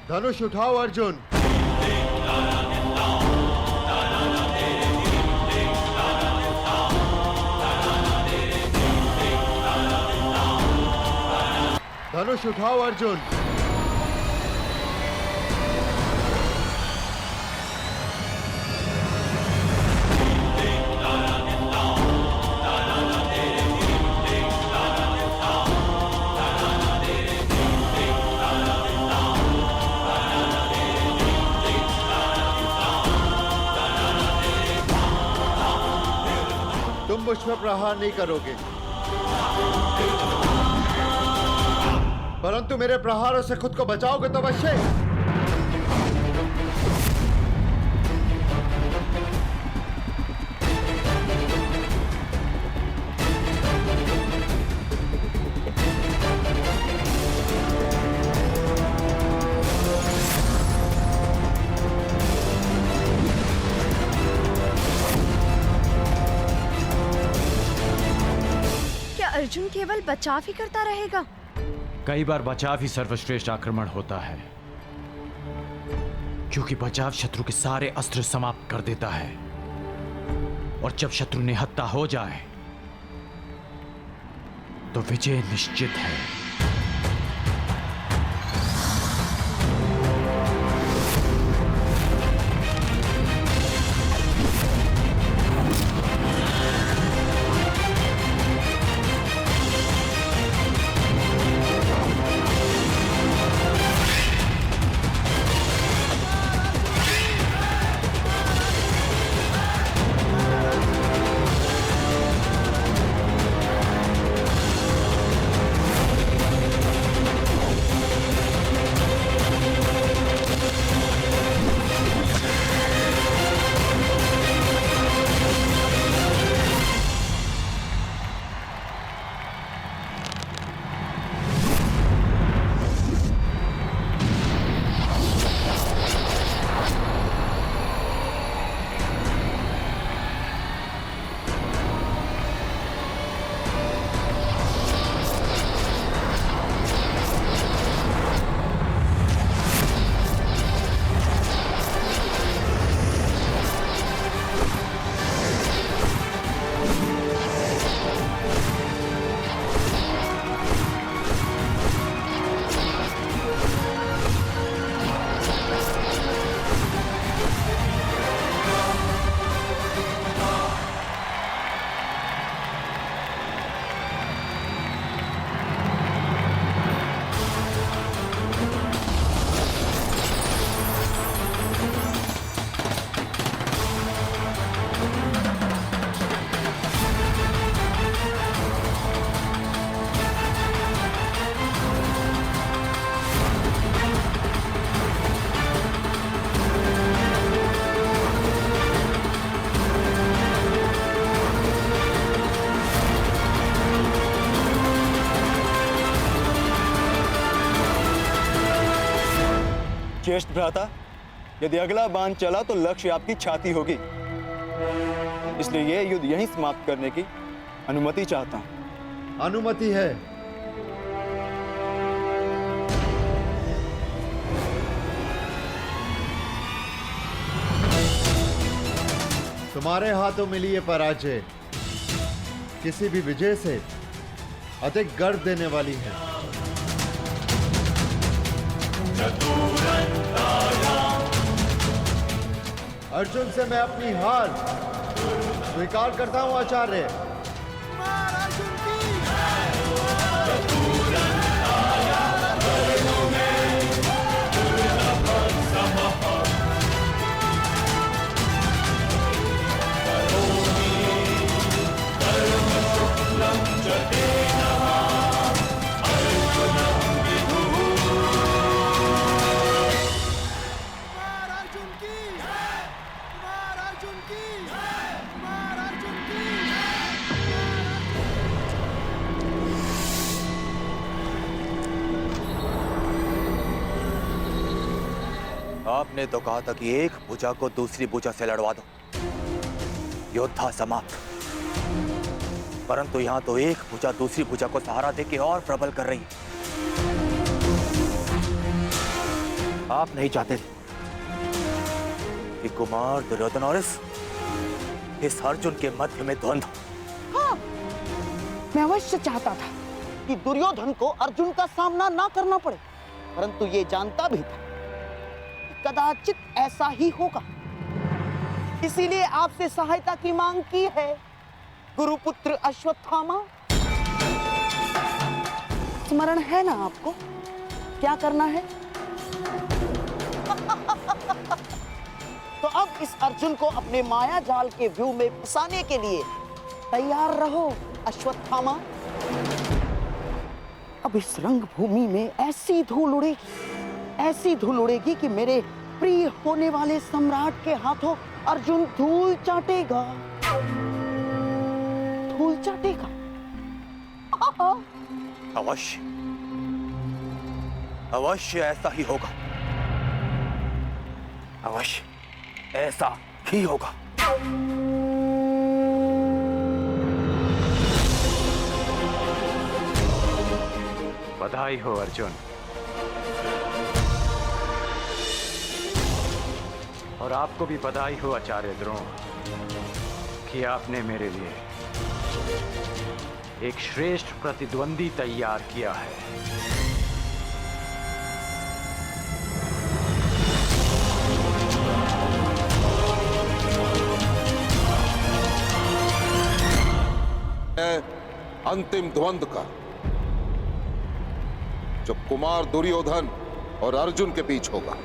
धनुष उठाओ अर्जुन। धनुष उठाओ अर्जुन। तुम मुझ पर प्रहार नहीं करोगे, परंतु मेरे प्रहारों से खुद को बचाओगे तो अवश्य। क्या अर्जुन केवल बचाव ही करता रहेगा? कई बार बचाव ही सर्वश्रेष्ठ आक्रमण होता है, क्योंकि बचाव शत्रु के सारे अस्त्र समाप्त कर देता है, और जब शत्रु निहत्था हो जाए तो विजय निश्चित है। ज्येष्ठ भ्राता, यदि अगला बाण चला तो लक्ष्य आपकी छाती होगी, इसलिए यह युद्ध यहीं समाप्त करने की अनुमति चाहता हूं। अनुमति है। तुम्हारे हाथों मिली ये पराजय किसी भी विजय से अधिक गर्व देने वाली है। अर्जुन से मैं अपनी हार स्वीकार करता हूं आचार्य। आपने तो कहा था कि एक भुजा को दूसरी भुजा से लड़वा दो, योद्धा समाप्त। परंतु यहां तो एक भुजा दूसरी भुजा को सहारा देके और प्रबल कर रही है। आप नहीं चाहते कि कुमार दुर्योधन और इस अर्जुन के मध्य में द्वंद्व। हाँ, मैं अवश्य चाहता था कि दुर्योधन को अर्जुन का सामना ना करना पड़े, परंतु ये जानता भी था कि कदाचित ऐसा ही होगा। इसीलिए आपसे सहायता की मांग की है, गुरुपुत्र अश्वत्थामा। स्मरण है ना आपको क्या करना है? तो अब इस अर्जुन को अपने माया जाल के व्यू में फंसाने के लिए तैयार रहो अश्वत्थामा। अब इस रंगभूमि में ऐसी धूल उड़ेगी कि मेरे प्रिय होने वाले सम्राट के हाथों अर्जुन धूल चाटेगा। अवश्य अवश्य ऐसा ही होगा, अवश्य ऐसा ही होगा। बधाई हो अर्जुन, और आपको भी बधाई हो आचार्य द्रोण कि आपने मेरे लिए एक श्रेष्ठ प्रतिद्वंदी तैयार किया है। अंतिम द्वंद्व का, जो कुमार दुर्योधन और अर्जुन के बीच होगा।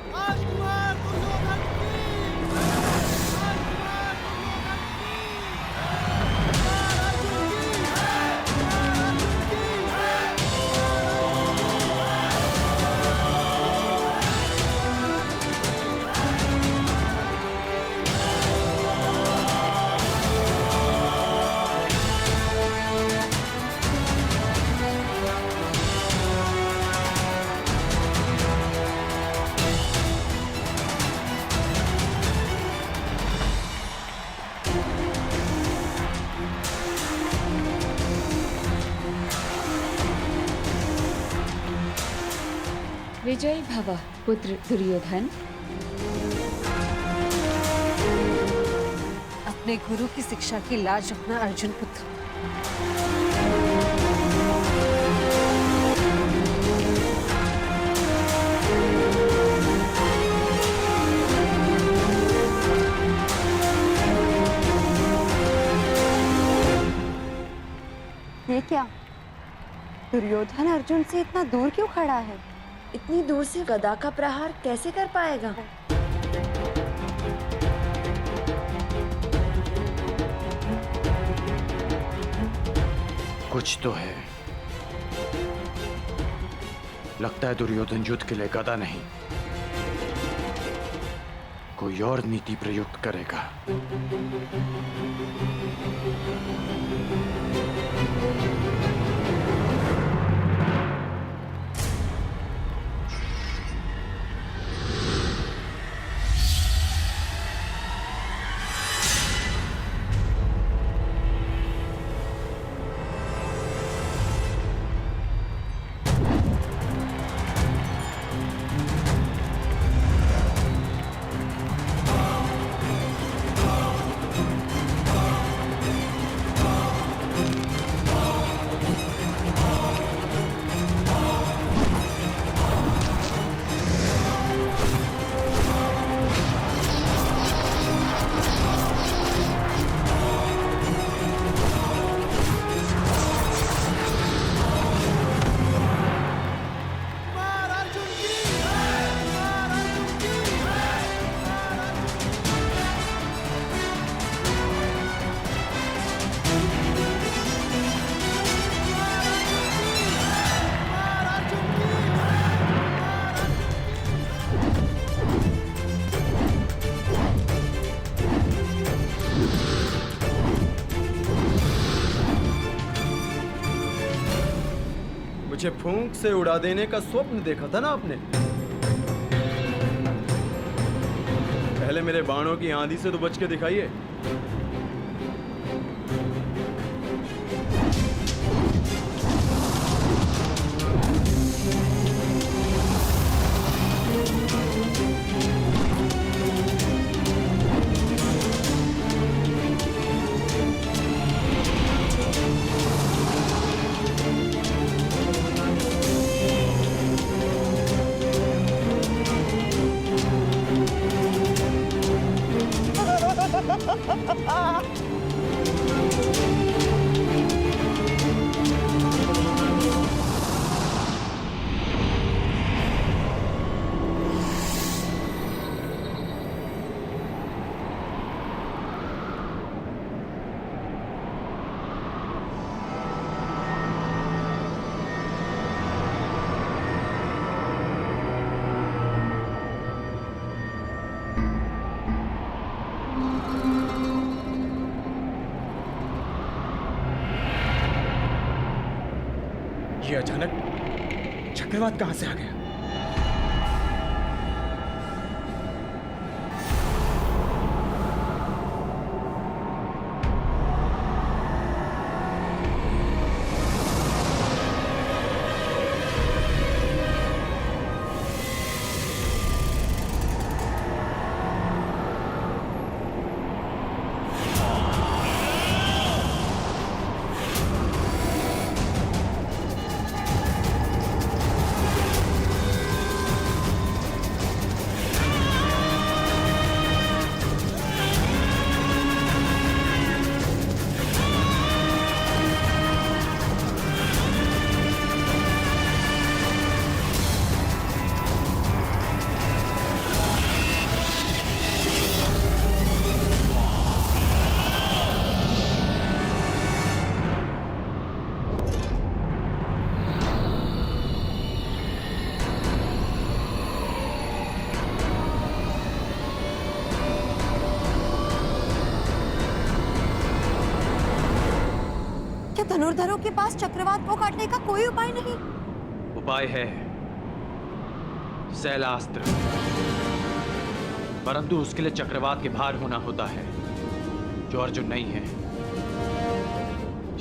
विजय भव पुत्र दुर्योधन। अपने गुरु की शिक्षा की लाज रखना अर्जुन पुत्र। ये क्या? दुर्योधन अर्जुन से इतना दूर क्यों खड़ा है? इतनी दूर से गदा का प्रहार कैसे कर पाएगा? कुछ तो है। लगता है दुर्योधन युद्ध के लिए गदा नहीं, कोई और नीति प्रयुक्त करेगा। मुझे फूंक से उड़ा देने का स्वप्न देखा था ना आपने? पहले मेरे बाणों की आंधी से तो बच के दिखाइए। ये अचानक चक्रवात कहां से आ गया? क्या धनुर्धरों के पास चक्रवात को काटने का कोई उपाय नहीं? उपाय है शैलास्त्र, परंतु उसके लिए चक्रवात के भार होना होता है जो अर्जुन नहीं है,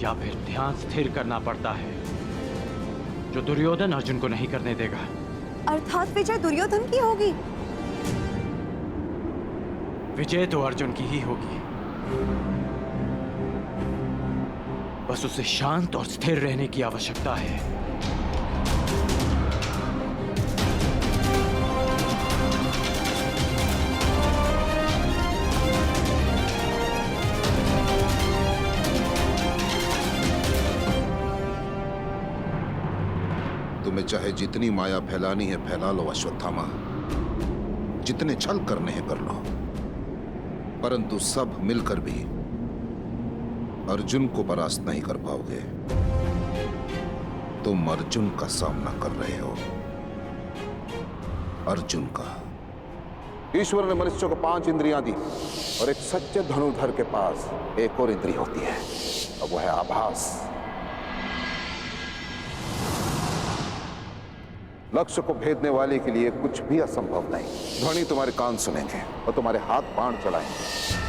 या फिर ध्यान स्थिर करना पड़ता है जो दुर्योधन अर्जुन को नहीं करने देगा। अर्थात विजय दुर्योधन की होगी। विजय तो अर्जुन की ही होगी, बस उसे शांत और स्थिर रहने की आवश्यकता है। तुम्हें चाहे जितनी माया फैलानी है फैला लो अश्वत्थामा, जितने छल करने हैं कर लो, परंतु सब मिलकर भी अर्जुन को परास्त नहीं कर पाओगे। तुम अर्जुन का सामना कर रहे हो, अर्जुन का। ईश्वर ने मनुष्य को 5 इंद्रियां दी और एक सच्चे धनुर्धर के पास एक और इंद्रिय होती है, अब वो है आभास। लक्ष्य को भेदने वाले के लिए कुछ भी असंभव नहीं। ध्वनि तुम्हारे कान सुनेंगे और तुम्हारे हाथ बाण चलाएंगे।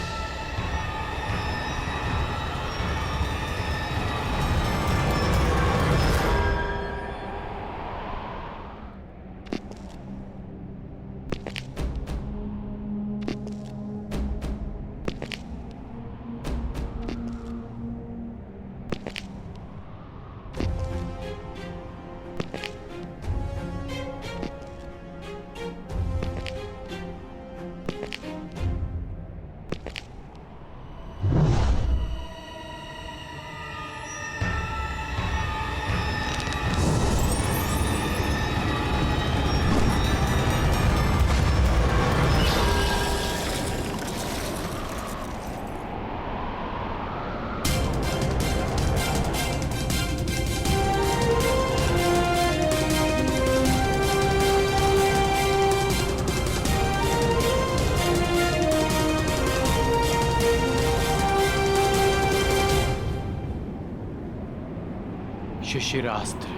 शिशिरास्त्र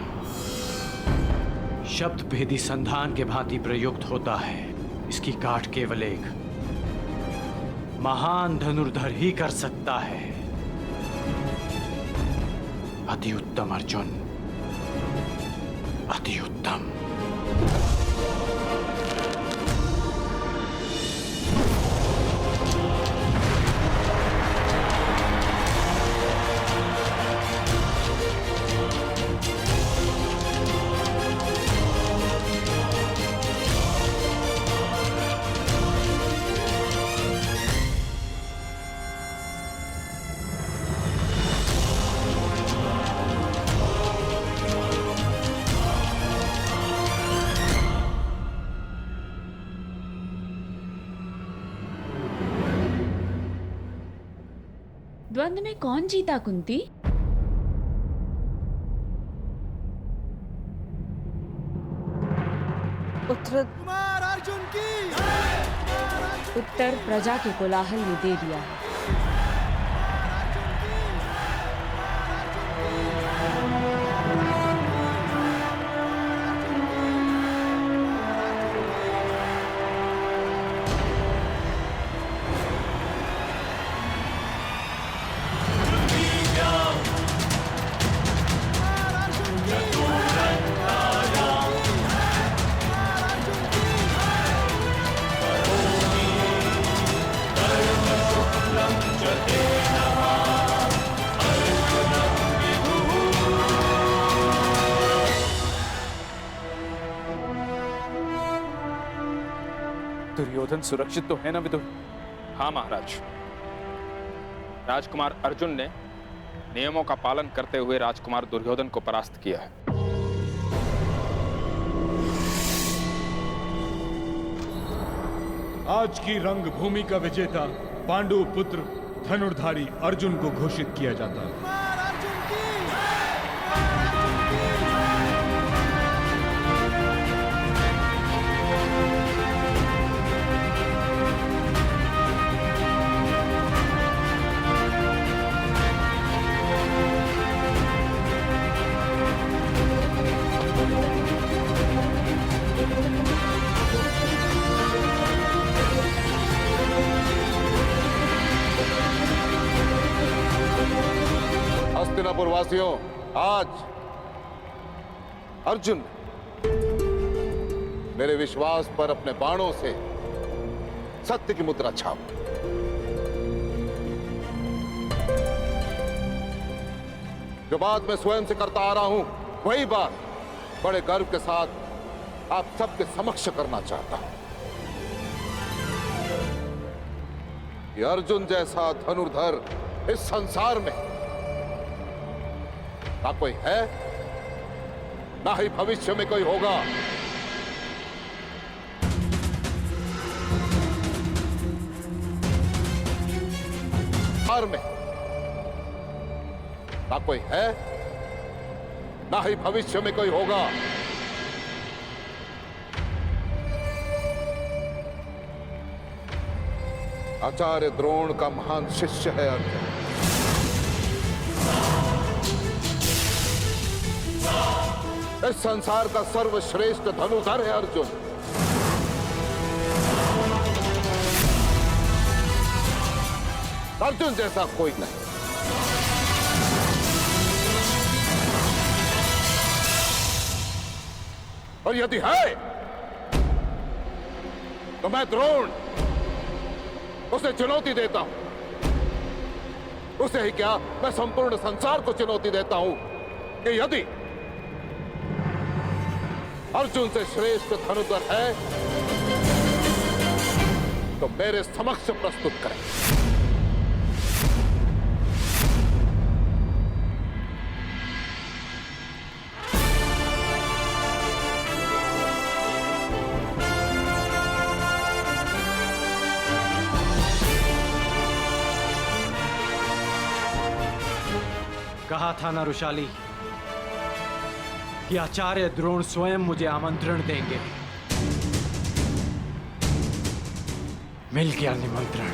शब्द भेदी संधान के भांति प्रयुक्त होता है। इसकी काट केवल एक महान धनुर्धर ही कर सकता है। अति उत्तम अर्जुन, अति उत्तम। द्वंद्व में कौन जीता कुंती? पुत्र उत्तर प्रजा के कोलाहल ने दे दिया है। दुर्योधन सुरक्षित तो है ना विदुर? हाँ महाराज, राजकुमार अर्जुन ने नियमों का पालन करते हुए राजकुमार दुर्योधन को परास्त किया है। आज की रंगभूमि का विजेता पांडु पुत्र धनुर्धारी अर्जुन को घोषित किया जाता है। हस्तिनापुर वासियों, आज अर्जुन मेरे विश्वास पर अपने बाणों से सत्य की मुद्रा छाप। जो बात मैं स्वयं से करता आ रहा हूं, वही बात बड़े गर्व के साथ आप सबके समक्ष करना चाहता हूं कि अर्जुन जैसा धनुर्धर इस संसार में ना कोई है, ना ही भविष्य में कोई होगा। संसार में ना कोई है, ना ही भविष्य में कोई होगा। आचार्य द्रोण का महान शिष्य है अर्जुन। इस संसार का सर्वश्रेष्ठ धनुर्धर है अर्जुन। अर्जुन जैसा कोई नहीं। और यदि है तो मैं द्रोण उसे चुनौती देता हूं। उसे ही क्या, मैं संपूर्ण संसार को चुनौती देता हूं कि यदि अर्जुन से श्रेष्ठ धनुर्धर है तो मेरे समक्ष प्रस्तुत करें। कहा था ना रुशाली कि आचार्य द्रोण स्वयं मुझे आमंत्रण देंगे। मिल गया निमंत्रण।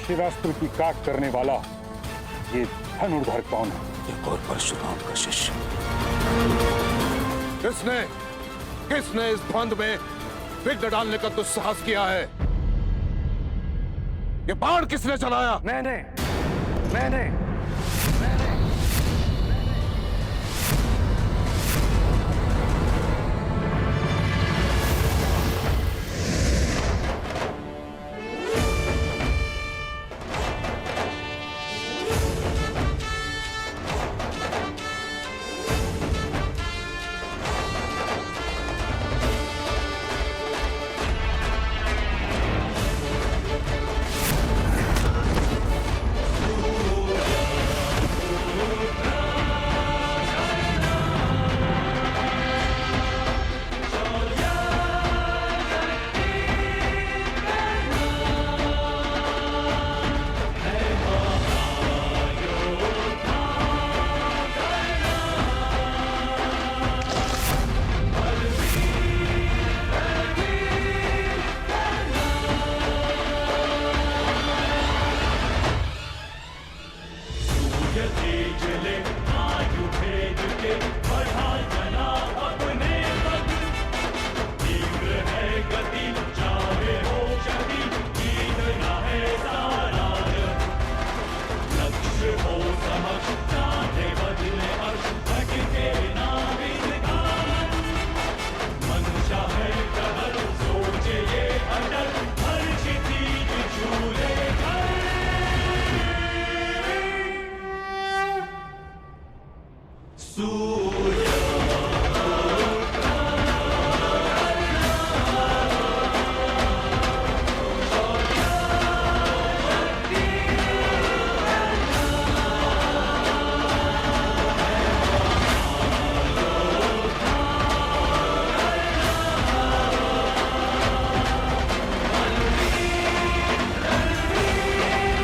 शिवास्त्र की काट करने वाला ये धनुर्धर कौन है? एक और परशुराम का शिष्य। किसने इस फंद में विघ्न डालने का दुस्साहस किया है? ये बाण किसने चलाया? मैंने